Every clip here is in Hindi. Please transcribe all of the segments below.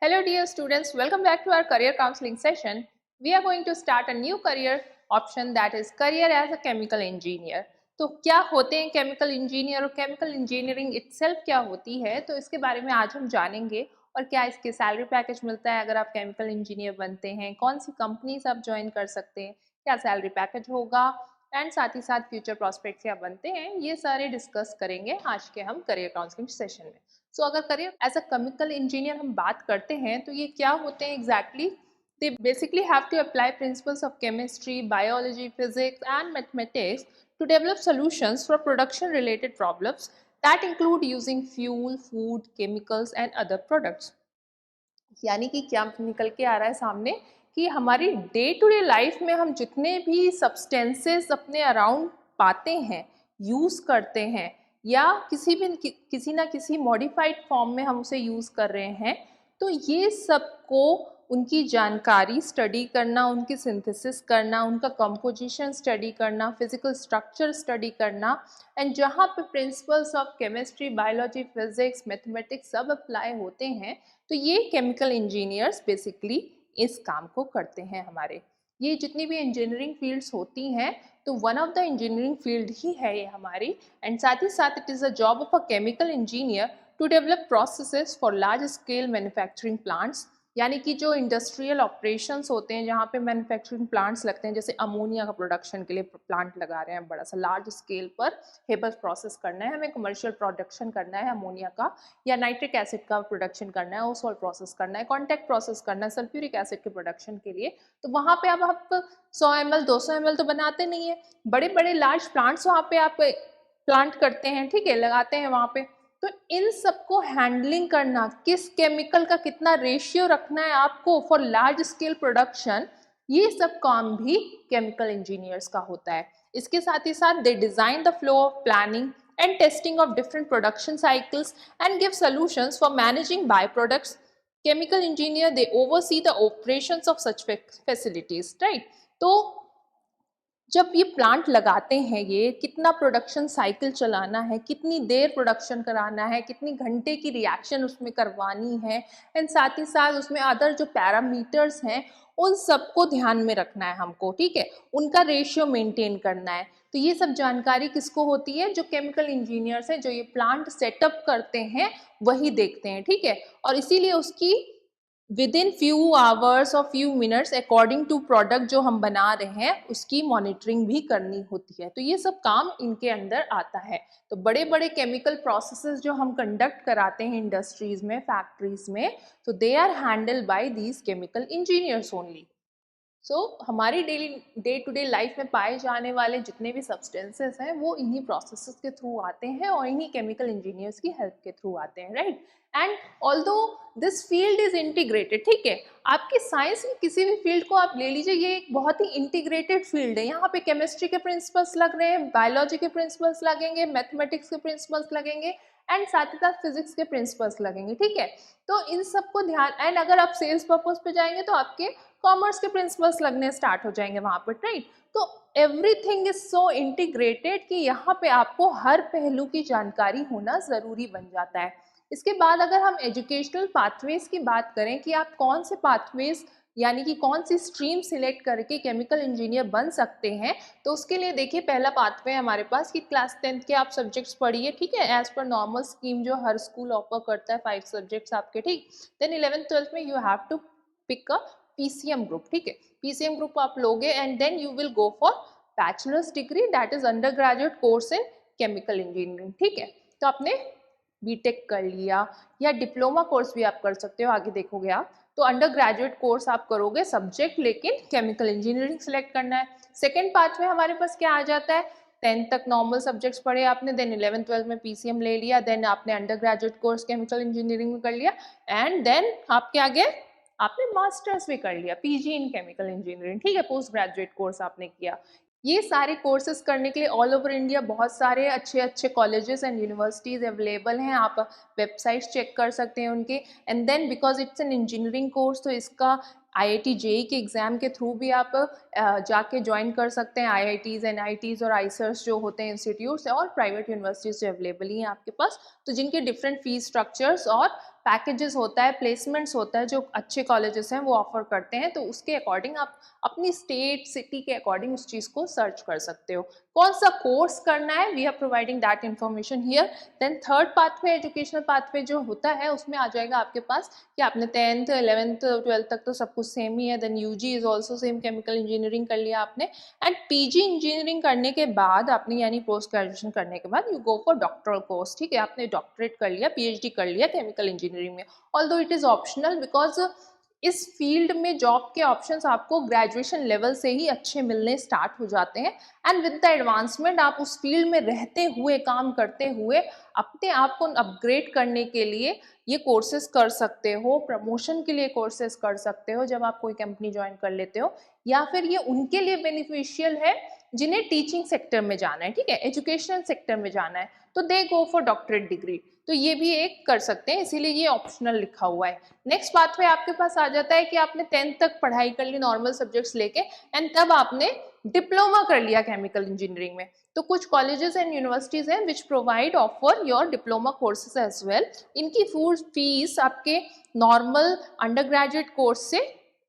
Hello dear students, welcome back to our career counseling session. We are going to start a new career option, that is career as a chemical engineer. तो क्या होते हैं केमिकल इंजीनियर और केमिकल इंजीनियरिंग इटसेल्फ क्या होती है, तो इसके बारे में आज हम जानेंगे। और क्या इसके सैलरी पैकेज मिलता है अगर आप केमिकल इंजीनियर बनते हैं, कौन सी कंपनीज आप ज्वाइन कर सकते हैं, क्या सैलरी पैकेज होगा, एंड साथ ही साथ फ्यूचर प्रॉस्पेक्ट क्या बनते हैं, ये सारे डिस्कस करेंगे आज के हम करियर काउंसलिंग सेशन में। सो अगर career as a chemical engineer हम बात करते हैं तो ये क्या होते हैं exactly. They basically have to apply principles of chemistry, biology, physics and mathematics to develop solutions for production related problems that include using fuel, food, chemicals and other products. यानी कि क्या निकल के आ रहा है सामने कि हमारी डे टू डे लाइफ में हम जितने भी सब्सटेंसेस अपने अराउंड पाते हैं, यूज़ करते हैं, या किसी ना किसी मॉडिफाइड फॉर्म में हम उसे यूज़ कर रहे हैं, तो ये सबको उनकी जानकारी स्टडी करना, उनकी सिंथेसिस करना, उनका कंपोजिशन स्टडी करना, फिजिकल स्ट्रक्चर स्टडी करना, एंड जहाँ पे principles of chemistry, biology, physics, mathematics सब अप्लाई होते हैं, तो ये केमिकल इंजीनियर्स बेसिकली इस काम को करते हैं हमारे। ये जितनी भी इंजीनियरिंग फील्ड्स होती हैं तो one of the engineering field ही है ये हमारी। एंड साथ ही साथ it is a job of a chemical engineer to develop processes for large scale manufacturing plants, यानी कि जो इंडस्ट्रियल ऑपरेशंस होते हैं जहाँ पे मैन्युफैक्चरिंग प्लांट्स लगते हैं, जैसे अमोनिया का प्रोडक्शन के लिए प्लांट लगा रहे हैं बड़ा सा लार्ज स्केल पर, हेबस प्रोसेस करना है हमें, कमर्शियल प्रोडक्शन करना है अमोनिया का, या नाइट्रिक एसिड का प्रोडक्शन करना है, ओसोल प्रोसेस करना है, कॉन्टैक्ट प्रोसेस करना है सल्फ्यूरिक एसिड के प्रोडक्शन के लिए। तो वहाँ पे अब आप 100 ml 200 ml तो बनाते नहीं है, बड़े बड़े लार्ज प्लांट्स वहाँ पे आप प्लांट करते हैं, ठीक है, लगाते हैं वहाँ पे। तो इन सबको हैंडलिंग करना, किस केमिकल का कितना रेशियो रखना है आपको फॉर लार्ज स्केल प्रोडक्शन, ये सब काम भी केमिकल इंजीनियर्स का होता है। इसके साथ ही साथ they design the flow of planning and testing of different production cycles and give solutions for managing byproducts. Chemical engineer, they oversee the operations of such facilities, right? तो जब ये प्लांट लगाते हैं, ये कितना प्रोडक्शन साइकिल चलाना है, कितनी देर प्रोडक्शन कराना है, कितनी घंटे की रिएक्शन उसमें करवानी है, एंड साथ ही साथ उसमें अदर जो पैरामीटर्स हैं उन सबको ध्यान में रखना है हमको, ठीक है, उनका रेशियो मेंटेन करना है। तो ये सब जानकारी किसको होती है? जो केमिकल इंजीनियर्स हैं, जो ये प्लांट सेटअप करते हैं वही देखते हैं, ठीक है। और इसीलिए उसकी विदिन फ्यू आवर्स और few minutes according to product जो हम बना रहे हैं उसकी मॉनिटरिंग भी करनी होती है। तो ये सब काम इनके अंदर आता है। तो बड़े बड़े केमिकल प्रोसेसेस जो हम कंडक्ट कराते हैं इंडस्ट्रीज में, फैक्ट्रीज में, तो they are handled by these chemical engineers only. हमारी डे टू डे लाइफ में पाए जाने वाले जितने भी सब्सटेंसेस हैं वो इन्हीं प्रोसेसेस के थ्रू आते हैं और इन्हीं केमिकल इंजीनियर्स की हेल्प के थ्रू आते हैं, right. And although this field is integrated, ठीक है, आपकी साइंस की किसी भी फील्ड को आप ले लीजिए, ये एक बहुत ही इंटीग्रेटेड फील्ड है। यहाँ पे केमिस्ट्री के प्रिंसिपल्स लग रहे हैं, बायोलॉजी के प्रिंसिपल्स लगेंगे, मैथमेटिक्स के प्रिंसिपल्स लगेंगे, एंड साथ ही साथ फिजिक्स के प्रिंसिपल्स लगेंगे, ठीक है। तो इन सबको ध्यान, एंड अगर आप सेल्स पर्पज पे जाएंगे तो आपके कॉमर्स के प्रिंसिपल्स लगने स्टार्ट हो जाएंगे वहाँ पर, राइट। तो एवरीथिंग इज सो इंटीग्रेटेड कि यहाँ पे आपको हर पहलू की जानकारी होना ज़रूरी बन जाता है। इसके बाद अगर हम एजुकेशनल पाथवेज की बात करें कि आप कौन से पाथवेज यानी कि कौन सी स्ट्रीम सिलेक्ट करके केमिकल इंजीनियर बन सकते हैं, तो उसके लिए देखिए पहला पाथवे हमारे पास कि क्लास 10th के आप सब्जेक्ट्स पढ़िए, ठीक है, एज पर नॉर्मल स्कीम जो हर स्कूल ऑफर करता है 5 सब्जेक्ट्स आपके, ठीक। देन 11th 12th में you have to pick a PCM group, ठीक है, PCM ग्रुप आप लोगे and then you will go for bachelors degree, that is under graduate course in chemical engineering, ठीक है। तो आपने बीटेक कर लिया या डिप्लोमा कोर्स भी आप कर सकते हो, आगे देखोगे आप। तो अंडर ग्रेजुएट कोर्स आप करोगे, सब्जेक्ट लेकिन केमिकल इंजीनियरिंग सेलेक्ट करना है। सेकेंड पार्ट में हमारे पास क्या आ जाता है, 10th तक नॉर्मल सब्जेक्ट्स पढ़े आपने, देन 11th 12th में PCM ले लिया, देन आपने under graduate course chemical engineering में कर लिया, एंड देन आपके आगे आपने मास्टर्स भी कर लिया, PG इन केमिकल इंजीनियरिंग, ठीक है, पोस्ट ग्रेजुएट कोर्स आपने किया। ये सारे कोर्सेज करने के लिए ऑल ओवर इंडिया बहुत सारे अच्छे अच्छे कॉलेजेस एंड यूनिवर्सिटीज़ अवेलेबल हैं, आप वेबसाइट्स चेक कर सकते हैं उनके। And then because it's an engineering course तो इसका IIT JEE के एग्ज़ाम के थ्रू भी आप जाके ज्वाइन कर सकते हैं। IITs NITs और IISERs जो होते हैं इंस्टीट्यूट्स और प्राइवेट यूनिवर्सिटीज़ जो अवेलेबल ही हैं आपके पास, तो जिनके डिफरेंट फीस स्ट्रक्चर्स और पैकेजेस होता है, प्लेसमेंट्स होता है जो अच्छे कॉलेजेस हैं वो ऑफर करते हैं, तो उसके अकॉर्डिंग आप अपनी स्टेट सिटी के अकॉर्डिंग उस चीज़ को सर्च कर सकते हो। कौन सा कोर्स करना है, we are providing that information here. Then third pathway, educational pathway जो होता है उसमें आ जाएगा आपके पास कि आपने 10th 11th 12th तक तो सब कुछ सेम ही है। Then UG is also same, chemical engineering कर लिया आपने। एंड पीजी इंजीनियरिंग करने के बाद आपने यानी पोस्ट ग्रेजुएशन करने के बाद you go for doctoral course, ठीक है, आपने डॉक्टरेट कर लिया, पीएचडी कर लिया केमिकल इंजीनियरिंग में। Although it is optional because इस फील्ड में जॉब के ऑप्शंस आपको ग्रेजुएशन लेवल से ही अच्छे मिलने स्टार्ट हो जाते हैं। एंड विद द एडवांसमेंट आप उस फील्ड में रहते हुए, काम करते हुए अपने आप को अपग्रेड करने के लिए ये कोर्सेज कर सकते हो, प्रमोशन के लिए कोर्सेज कर सकते हो जब आप कोई कंपनी ज्वाइन कर लेते हो, या फिर ये उनके लिए बेनिफिशियल है जिन्हें टीचिंग सेक्टर में जाना है, ठीक है, एजुकेशनल सेक्टर में जाना है, तो दे गो फॉर डॉक्टरेट डिग्री, तो ये भी एक कर सकते हैं, इसीलिए ये ऑप्शनल लिखा हुआ है। नेक्स्ट पाथवे आपके पास आ जाता है कि आपने 10th तक पढ़ाई कर ली नॉर्मल सब्जेक्ट्स लेके, एंड तब आपने डिप्लोमा कर लिया केमिकल इंजीनियरिंग में। तो कुछ कॉलेजेस एंड यूनिवर्सिटीज हैं which provide offer your diploma courses as well. इनकी फीस आपके नॉर्मल अंडर ग्रेजुएट कोर्स से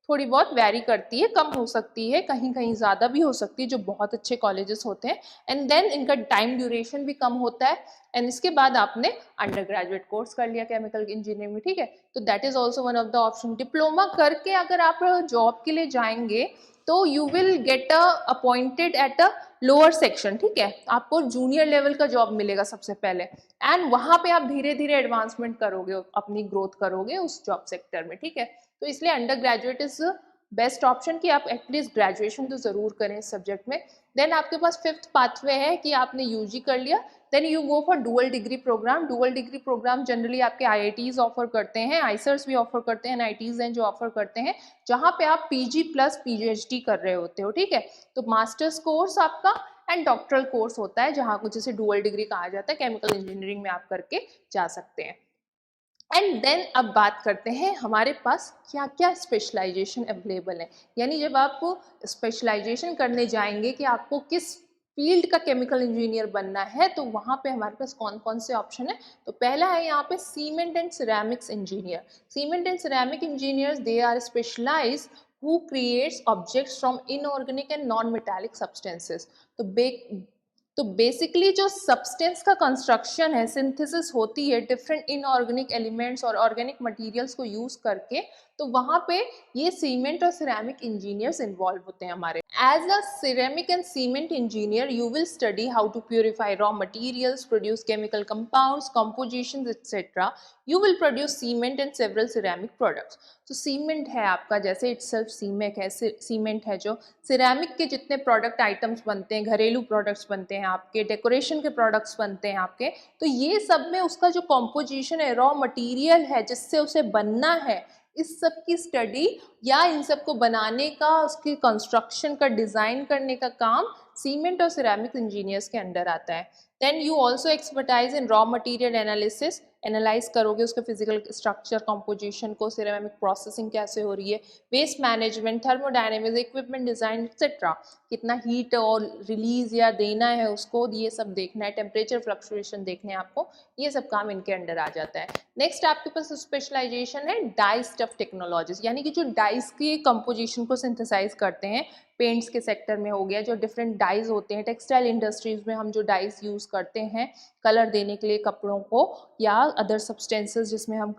थोड़ी बहुत वेरी करती है, कम हो सकती है, कहीं कहीं ज़्यादा भी हो सकती है जो बहुत अच्छे कॉलेजेस होते हैं। एंड देन इनका टाइम ड्यूरेशन भी कम होता है। एंड इसके बाद आपने अंडर ग्रेजुएट कोर्स कर लिया केमिकल इंजीनियरिंग में, ठीक है, तो that is also one of the option. Diploma करके अगर आप जॉब के लिए जाएंगे तो you will get appointed at a lower section, ठीक है, आपको जूनियर लेवल का जॉब मिलेगा सबसे पहले, एंड वहां पे आप धीरे धीरे एडवांसमेंट करोगे, अपनी ग्रोथ करोगे उस जॉब सेक्टर में, ठीक है। तो इसलिए under graduate is best option कि आप एटलीस्ट ग्रेजुएशन तो जरूर करें इस सब्जेक्ट में। देन आपके पास फिफ्थ पाथवे है कि आपने यूजी कर लिया, then you go for dual degree program. Dual degree program generally आपके आईआईटीज ऑफर करते हैं, आईसर्स भी ऑफर करते हैं, एनआईटीज हैं जो ऑफर करते हैं, जहां पे आप पीजी प्लस पीएचडी कर रहे होते हो, ठीक है। तो मास्टर्स कोर्स आपका एंड डॉक्टरल कोर्स होता है, जहां कुछ जैसे डुअल डिग्री कहा जाता है, केमिकल इंजीनियरिंग में आप करके जा सकते हैं। एंड देन अब बात करते हैं हमारे पास क्या क्या स्पेशलाइजेशन अवेलेबल है, यानी जब आप स्पेशलाइजेशन करने जाएंगे कि आपको किस फील्ड का केमिकल इंजीनियर बनना है, तो वहाँ पे हमारे पास कौन कौन से ऑप्शन है। तो पहला है यहाँ पे cement and ceramics engineer. Cement and ceramic engineers they are specialise who creates objects from inorganic and non-metallic substances। तो बेसिकली जो सब्सटेंस का कंस्ट्रक्शन है, सिंथेसिस होती है डिफरेंट इनऑर्गेनिक एलिमेंट्स और ऑर्गेनिक मटेरियल्स को यूज करके, तो वहाँ पे ये सीमेंट और सिरेमिक इंजीनियर्स इन्वॉल्व होते हैं हमारे। As a ceramic and cement engineer you will study how to purify raw materials, produce chemical compounds, compositions etc. You will produce cement and several ceramic products। तो सीमेंट है आपका, जैसे इटसेल्फ सीमेंट है, सीमेंट है जो सिरेमिक के जितने प्रोडक्ट आइटम्स बनते हैं, घरेलू प्रोडक्ट्स बनते हैं आपके, डेकोरेशन के प्रोडक्ट्स बनते हैं आपके, तो ये सब में उसका जो कॉम्पोजिशन है, रॉ मटेरियल है जिससे उसे बनना है, इस सब की स्टडी या इन सब को बनाने का, उसकी कंस्ट्रक्शन का, डिज़ाइन करने का काम सीमेंट और सिरेमिक इंजीनियर्स के अंडर आता है। Then you also expertise in raw material analysis, analyse करोगे उसके फिजिकल स्ट्रक्चर, कंपोजिशन को, सिरेमिक प्रोसेसिंग कैसे हो रही है, waste management, thermodynamics, equipment design etcetera, कितना हीट और रिलीज या देना है उसको, ये सब देखना है, टेम्परेचर फ्लक्चुएशन देखने हैं आपको, ये सब काम इनके अंडर आ जाता है। नेक्स्ट आपके पास स्पेशलाइजेशन है डाई स्टफ टेक्नोलॉजीज, यानी कि जो डाइस की कंपोजिशन को सिंथेसाइज करते हैं, पेंट्स के सेक्टर में हो गया, जो डिफरेंट डाइज होते हैं, टेक्सटाइल इंडस्ट्रीज में हम जो डाइज यूज़ करते हैं कलर देने के लिए कपड़ों को, या अदर सब्सटेंसेस जिसमें हम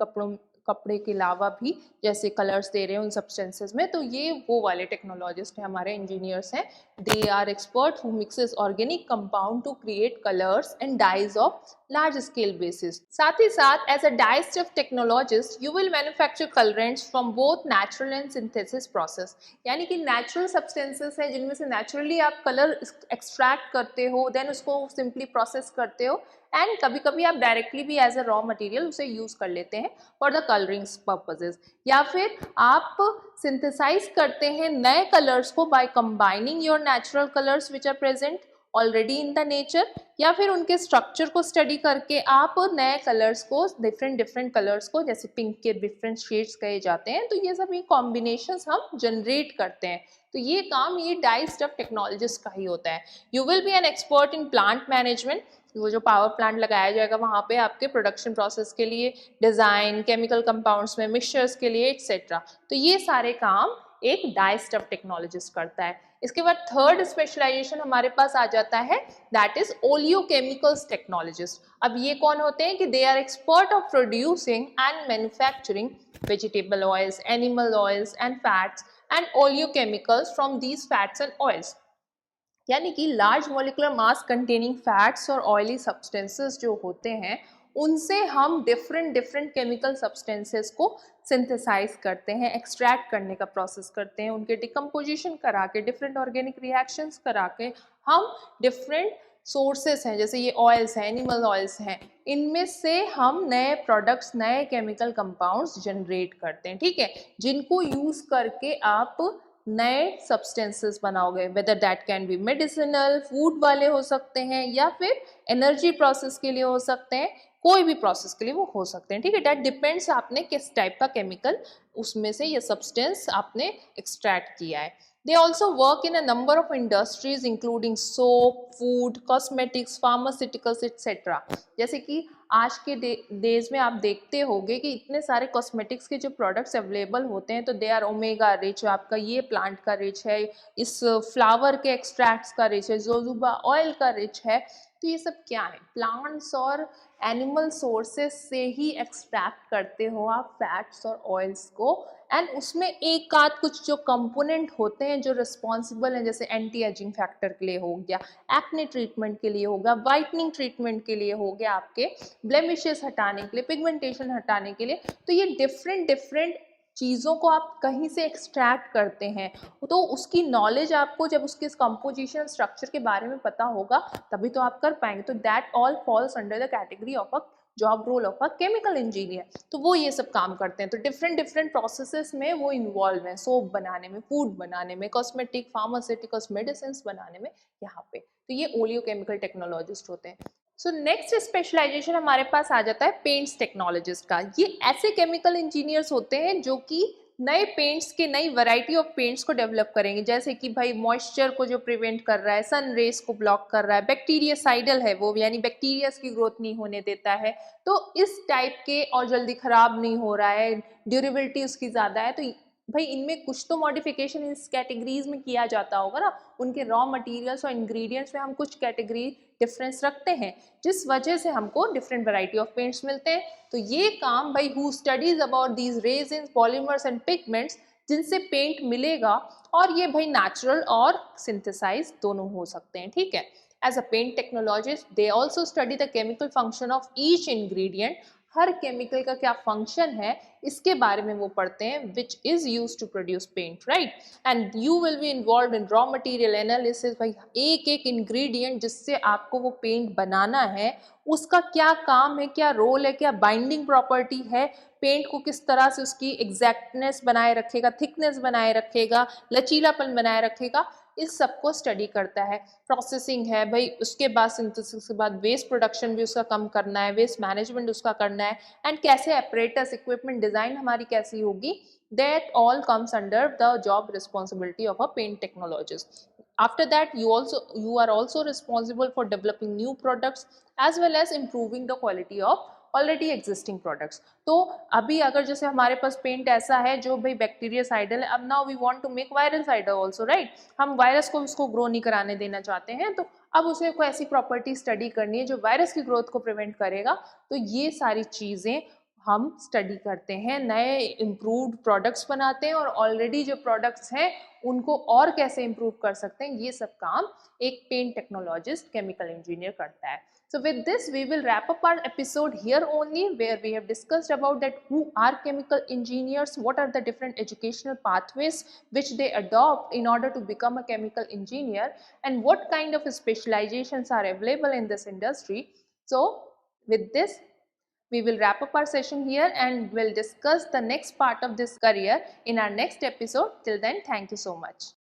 कपड़े के अलावा भी जैसे कलर्स दे रहे हैं उन सब्सटेंसेस में, तो ये वो वाले टेक्नोलॉजिस्ट हैं, हमारे इंजीनियर्स हैं। They are expert who mixes organic compound to create colours and dyes of large scale basis. साथ ही साथ as a dye stuff technologist you will manufacture colourants from both natural and synthesis process, यानी कि नेचुरल सब्सटेंसेस हैं जिनमें से नेचुरली आप कलर एक्सट्रैक्ट करते हो, देन उसको सिंपली प्रोसेस करते हो, एंड कभी कभी आप डायरेक्टली भी एज अ रॉ मटेरियल उसे यूज कर लेते हैं फॉर द कलरिंग पर्पजेज, या फिर आप सिंथेसाइज करते हैं नए कलर्स को by combining your natural colours which are present already in the nature, या फिर उनके स्ट्रक्चर को स्टडी करके आप नए कलर्स को, डिफरेंट कलर्स को, जैसे पिंक के डिफरेंट शेड्स कहे जाते हैं, तो ये सब ये कॉम्बिनेशंस हम जनरेट करते हैं, तो ये काम ये डाई स्टफ टेक्नोलॉजिस्ट का ही होता है। You will B an expert in plant management, वो जो पावर प्लांट लगाया जाएगा वहाँ पे आपके प्रोडक्शन प्रोसेस के लिए, डिज़ाइन, केमिकल कंपाउंड्स में मिक्सचर्स के लिए एक्सेट्रा। तो ये सारे काम एक डाई स्टफ टेक्नोलॉजिस्ट करता है। इसके बाद थर्ड स्पेशलाइजेशन हमारे पास आ जाता है, दैट इज ओलियोकेमिकल्स टेक्नोलॉजिस्ट। अब ये कौन होते हैं कि they are expert of producing and manufacturing vegetable oils, animal oils and fats and oleochemicals from these fats and oils। यानी कि large molecular mass containing fats और ऑयली सब्सटेंसेस जो होते हैं उनसे हम डिफरेंट डिफरेंट केमिकल सब्सटेंसेस को सिंथेसाइज करते हैं, एक्सट्रैक्ट करने का प्रोसेस करते हैं, उनके डिकम्पोजिशन करा के, डिफरेंट ऑर्गेनिक रिएक्शंस करा के हम डिफरेंट सोर्सेस हैं, जैसे ये ऑयल्स हैं, एनिमल ऑयल्स हैं, इनमें से हम नए प्रोडक्ट्स, नए केमिकल कंपाउंड्स जनरेट करते हैं, ठीक है, जिनको यूज़ करके आप नए सब्सटेंसेस बनाओगे, whether that can be medicinal, food वाले हो सकते हैं या फिर एनर्जी प्रोसेस के लिए हो सकते हैं, कोई भी प्रोसेस के लिए वो हो सकते हैं, ठीक है। दैट डिपेंड्स आपने किस टाइप का केमिकल उसमें से ये सब्सटेंस आपने एक्सट्रैक्ट किया है। They also work in a number of industries including soap, food, cosmetics, pharmaceuticals, etc. जैसे कि आज के डेज में आप देखते होंगे कि इतने सारे कॉस्मेटिक्स के जो प्रोडक्ट्स अवेलेबल होते हैं तो दे आर ओमेगा रिच, आपका ये प्लांट का रिच है, इस फ्लावर के एक्सट्रैक्ट्स का रिच है, जोजोबा ऑयल का रिच है। तो ये सब क्या है, प्लांट्स और एनिमल सोर्सेस से ही एक्सट्रैक्ट करते हो आप फैट्स और ऑयल्स को, एंड उसमें एक आध कुछ जो कंपोनेंट होते हैं जो रिस्पॉन्सिबल हैं, जैसे एंटी एजिंग फैक्टर के लिए हो गया, एक्ने ट्रीटमेंट के लिए हो गया, वाइटनिंग ट्रीटमेंट के लिए हो गया, आपके ब्लेमिशेस हटाने के लिए, पिगमेंटेशन हटाने के लिए। तो ये डिफरेंट डिफरेंट चीज़ों को आप कहीं से एक्सट्रैक्ट करते हैं, तो उसकी नॉलेज आपको जब उसके कंपोजिशन स्ट्रक्चर के बारे में पता होगा तभी तो आप कर पाएंगे। तो that all falls under the category of a job role of a chemical engineer. तो वो ये सब काम करते हैं, तो डिफरेंट डिफरेंट प्रोसेसेस में वो इन्वॉल्व हैं, सोप बनाने में, फूड बनाने में, कॉस्मेटिक, फार्मास्यूटिकल्स, मेडिसिन बनाने में यहाँ पे। तो ये ओलियोकेमिकल टेक्नोलॉजिस्ट होते हैं। सो नेक्स्ट स्पेशलाइजेशन हमारे पास आ जाता है पेंट्स टेक्नोलॉजिस्ट का। ये ऐसे केमिकल इंजीनियर्स होते हैं जो कि नए पेंट्स के, नई वैरायटी ऑफ पेंट्स को डेवलप करेंगे, जैसे कि भाई मॉइस्चर को जो प्रिवेंट कर रहा है, सन रेस को ब्लॉक कर रहा है, बैक्टीरियासाइडल है वो, यानी बैक्टीरियाज की ग्रोथ नहीं होने देता है, तो इस टाइप के, और जल्दी खराब नहीं हो रहा है, ड्यूरेबिलिटी उसकी ज़्यादा है। तो भाई इनमें कुछ तो मॉडिफिकेशन इस कैटेगरीज में किया जाता होगा ना, उनके रॉ मटेरियल्स और इंग्रेडिएंट्स में हम कुछ कैटेगरी डिफरेंस रखते हैं, जिस वजह से हमको डिफरेंट वैरायटी ऑफ पेंट्स मिलते हैं। तो ये काम भाई who studies about these resins, polymers and pigments, जिनसे पेंट मिलेगा, और ये भाई नेचुरल और सिंथेसाइज दोनों हो सकते हैं, ठीक है। As a paint technologist they also study the chemical function of each ingredient, हर केमिकल का क्या फंक्शन है इसके बारे में वो पढ़ते हैं, which is use to produce paint, right. And you will be involve in raw material analysis, भाई एक एक इंग्रेडिएंट जिससे आपको वो पेंट बनाना है उसका क्या काम है, क्या रोल है, क्या बाइंडिंग प्रॉपर्टी है, पेंट को किस तरह से उसकी एग्जैक्टनेस बनाए रखेगा, थिकनेस बनाए रखेगा, लचीलापन बनाए रखेगा, इस सब को स्टडी करता है। प्रोसेसिंग है भाई, उसके बाद सिंथेसिस के बाद वेस्ट प्रोडक्शन भी उसका कम करना है, वेस्ट मैनेजमेंट उसका करना है, एंड कैसे अपरेटस, इक्विपमेंट डिजाइन हमारी कैसी होगी, that all comes under the job responsibility of a paint technologist. After that, you are also responsible for developing new products as well as improving the quality of already existing products. तो अभी अगर जैसे हमारे पास पेंट ऐसा है जो भाई बैक्टीरियासाइडल है, अब now we want to make virucidal also, right, हम वायरस को उसको ग्रो नहीं कराने देना चाहते हैं, तो अब उसे कोई ऐसी प्रॉपर्टी स्टडी करनी है जो वायरस की ग्रोथ को प्रिवेंट करेगा। तो ये सारी चीज़ें हम स्टडी करते हैं, नए इम्प्रूव्ड प्रोडक्ट्स बनाते हैं, और ऑलरेडी जो प्रोडक्ट्स हैं उनको और कैसे इम्प्रूव कर सकते हैं, ये सब काम एक पेंट टेक्नोलॉजिस्ट, केमिकल इंजीनियर करता है। So with this, we will wrap up our episode here only, where we have discussed about that who are chemical engineers, what are the different educational pathways which they adopt in order to become a chemical engineer, and what kind of specializations are available in this industry. So with this, we will wrap up our session here and we'll discuss the next part of this career in our next episode. Till then, thank you so much.